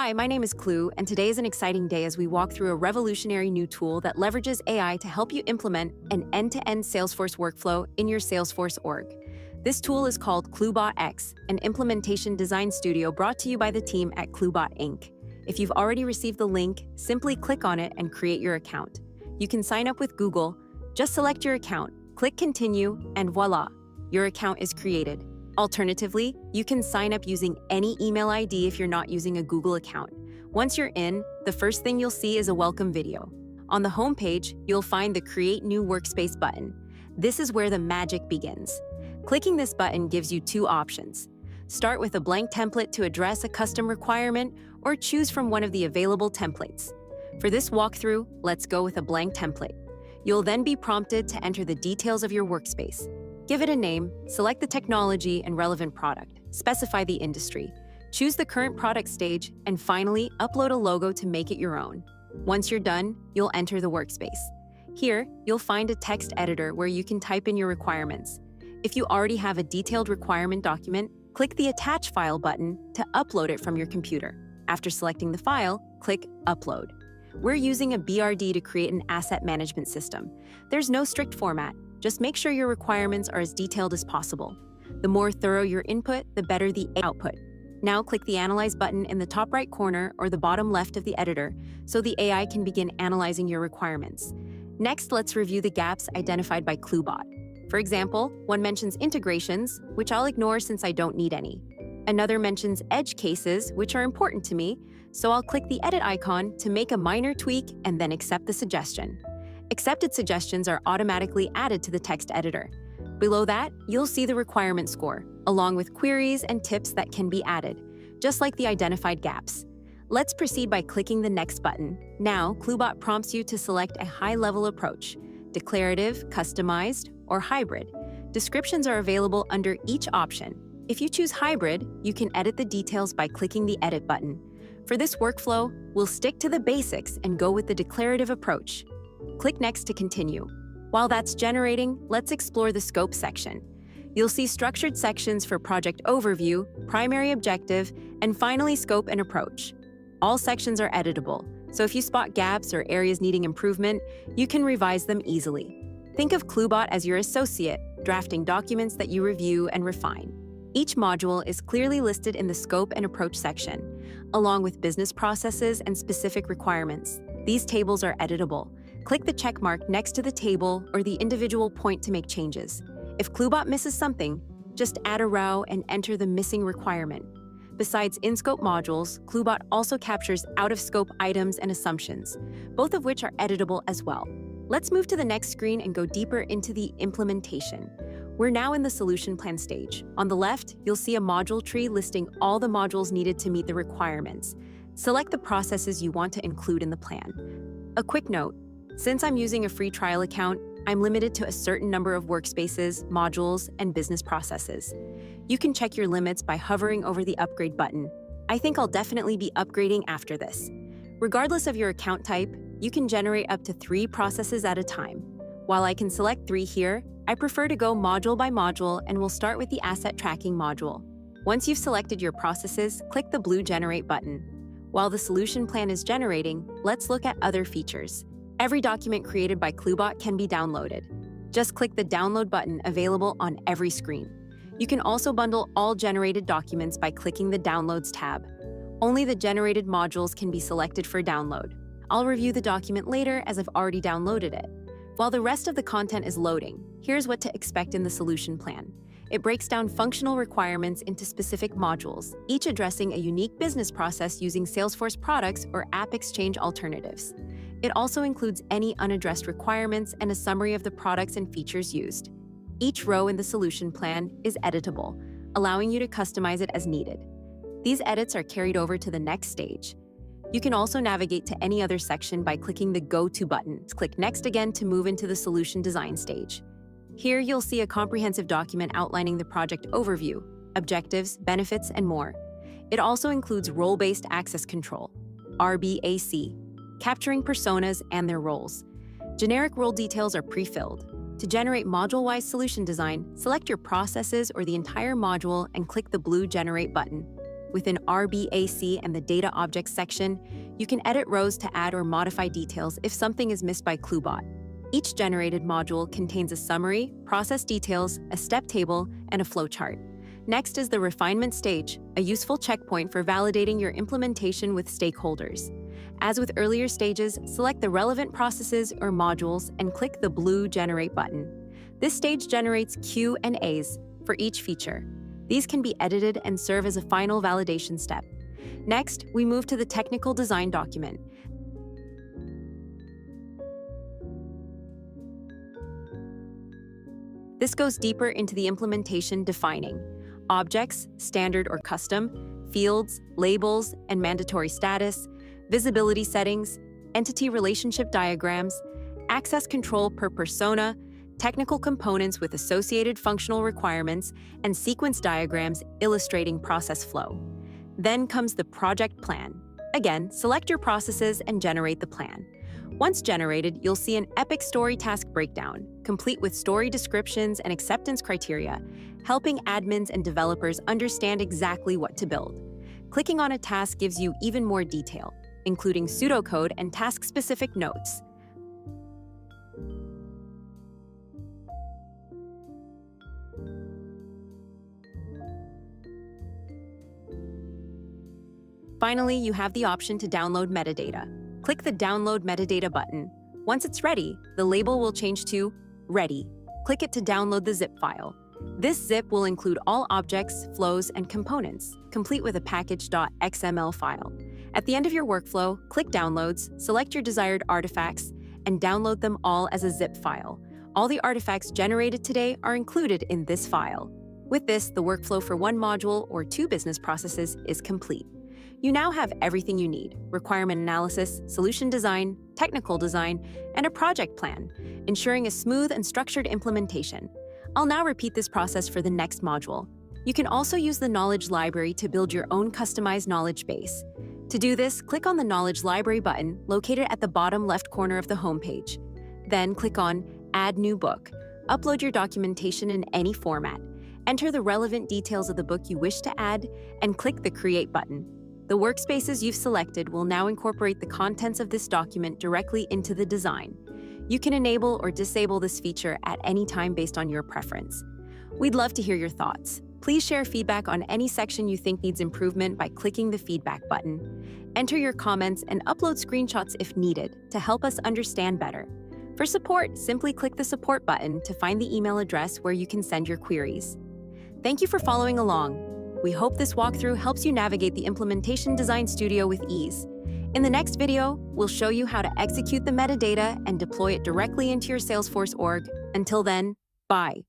Hi, my name is Clue, and today is an exciting day as we walk through a revolutionary new tool that leverages AI to help you implement an end-to-end Salesforce workflow in your Salesforce org. This tool is called Cloobot X, an implementation design studio brought to you by the team at Cloobot Inc. If you've already received the link, simply click on it and create your account. You can sign up with Google. Just select your account, click Continue, and voila, your account is created. Alternatively, you can sign up using any email ID if you're not using a Google account. Once you're in, the first thing you'll see is a welcome video. On the home page, you'll find the Create New Workspace button. This is where the magic begins. Clicking this button gives you two options. Start with a blank template to address a custom requirement, or choose from one of the available templates. For this walkthrough, let's go with a blank template. You'll then be prompted to enter the details of your workspace. Give it a name, select the technology and relevant product, specify the industry, choose the current product stage, and finally, upload a logo to make it your own. Once you're done, you'll enter the workspace. Here, you'll find a text editor where you can type in your requirements. If you already have a detailed requirement document, click the Attach File button to upload it from your computer. After selecting the file, click Upload. We're using a BRD to create an asset management system. There's no strict format. Just make sure your requirements are as detailed as possible. The more thorough your input, the better the output. Now click the Analyze button in the top right corner or the bottom left of the editor so the AI can begin analyzing your requirements. Next, let's review the gaps identified by Cloobot. For example, one mentions integrations, which I'll ignore since I don't need any. Another mentions edge cases, which are important to me, so I'll click the edit icon to make a minor tweak and then accept the suggestion. Accepted suggestions are automatically added to the text editor. Below that, you'll see the requirement score, along with queries and tips that can be added, just like the identified gaps. Let's proceed by clicking the Next button. Now, Cloobot prompts you to select a high-level approach, declarative, customized, or hybrid. Descriptions are available under each option. If you choose hybrid, you can edit the details by clicking the Edit button. For this workflow, we'll stick to the basics and go with the declarative approach. Click Next to continue. While that's generating, let's explore the Scope section. You'll see structured sections for Project Overview, Primary Objective, and finally Scope and Approach. All sections are editable, so if you spot gaps or areas needing improvement, you can revise them easily. Think of Cloobot as your associate, drafting documents that you review and refine. Each module is clearly listed in the Scope and Approach section, along with business processes and specific requirements. These tables are editable. Click the check mark next to the table or the individual point to make changes. If Cloobot misses something, just add a row and enter the missing requirement. Besides in-scope modules, Cloobot also captures out-of-scope items and assumptions, both of which are editable as well. Let's move to the next screen and go deeper into the implementation. We're now in the solution plan stage. On the left, you'll see a module tree listing all the modules needed to meet the requirements. Select the processes you want to include in the plan. A quick note, since I'm using a free trial account, I'm limited to a certain number of workspaces, modules, and business processes. You can check your limits by hovering over the Upgrade button. I think I'll definitely be upgrading after this. Regardless of your account type, you can generate up to 3 processes at a time. While I can select 3 here, I prefer to go module by module and will start with the Asset Tracking module. Once you've selected your processes, click the blue Generate button. While the solution plan is generating, let's look at other features. Every document created by Cloobot can be downloaded. Just click the Download button available on every screen. You can also bundle all generated documents by clicking the Downloads tab. Only the generated modules can be selected for download. I'll review the document later as I've already downloaded it. While the rest of the content is loading, here's what to expect in the solution plan. It breaks down functional requirements into specific modules, each addressing a unique business process using Salesforce products or App Exchange alternatives. It also includes any unaddressed requirements and a summary of the products and features used. Each row in the solution plan is editable, allowing you to customize it as needed. These edits are carried over to the next stage. You can also navigate to any other section by clicking the Go To button. Click Next again to move into the solution design stage. Here you'll see a comprehensive document outlining the project overview, objectives, benefits, and more. It also includes role-based access control, RBAC, capturing personas and their roles. Generic role details are pre-filled. To generate module-wise solution design, select your processes or the entire module and click the blue Generate button. Within RBAC and the Data Objects section, you can edit rows to add or modify details if something is missed by Cloobot. Each generated module contains a summary, process details, a step table, and a flowchart. Next is the refinement stage, a useful checkpoint for validating your implementation with stakeholders. As with earlier stages, select the relevant processes or modules and click the blue Generate button. This stage generates Q&As for each feature. These can be edited and serve as a final validation step. Next, we move to the technical design document. This goes deeper into the implementation, defining objects, standard or custom, fields, labels, and mandatory status, visibility settings, entity relationship diagrams, access control per persona, technical components with associated functional requirements, and sequence diagrams illustrating process flow. Then comes the project plan. Again, select your processes and generate the plan. Once generated, you'll see an epic story task breakdown, complete with story descriptions and acceptance criteria, helping admins and developers understand exactly what to build. Clicking on a task gives you even more detail, including pseudocode and task-specific notes. Finally, you have the option to download metadata. Click the Download Metadata button. Once it's ready, the label will change to Ready. Click it to download the zip file. This zip will include all objects, flows, and components, complete with a package.xml file. At the end of your workflow, click Downloads, select your desired artifacts, and download them all as a zip file. All the artifacts generated today are included in this file. With this, the workflow for one module or two business processes is complete. You now have everything you need: requirement analysis, solution design, technical design, and a project plan, ensuring a smooth and structured implementation. I'll now repeat this process for the next module. You can also use the Knowledge Library to build your own customized knowledge base. To do this, click on the Knowledge Library button located at the bottom left corner of the homepage. Then click on Add New Book. Upload your documentation in any format. Enter the relevant details of the book you wish to add, and click the Create button. The workspaces you've selected will now incorporate the contents of this document directly into the design. You can enable or disable this feature at any time based on your preference. We'd love to hear your thoughts. Please share feedback on any section you think needs improvement by clicking the Feedback button. Enter your comments and upload screenshots if needed to help us understand better. For support, simply click the Support button to find the email address where you can send your queries. Thank you for following along. We hope this walkthrough helps you navigate the Implementation Design Studio with ease. In the next video, we'll show you how to execute the metadata and deploy it directly into your Salesforce org. Until then, bye.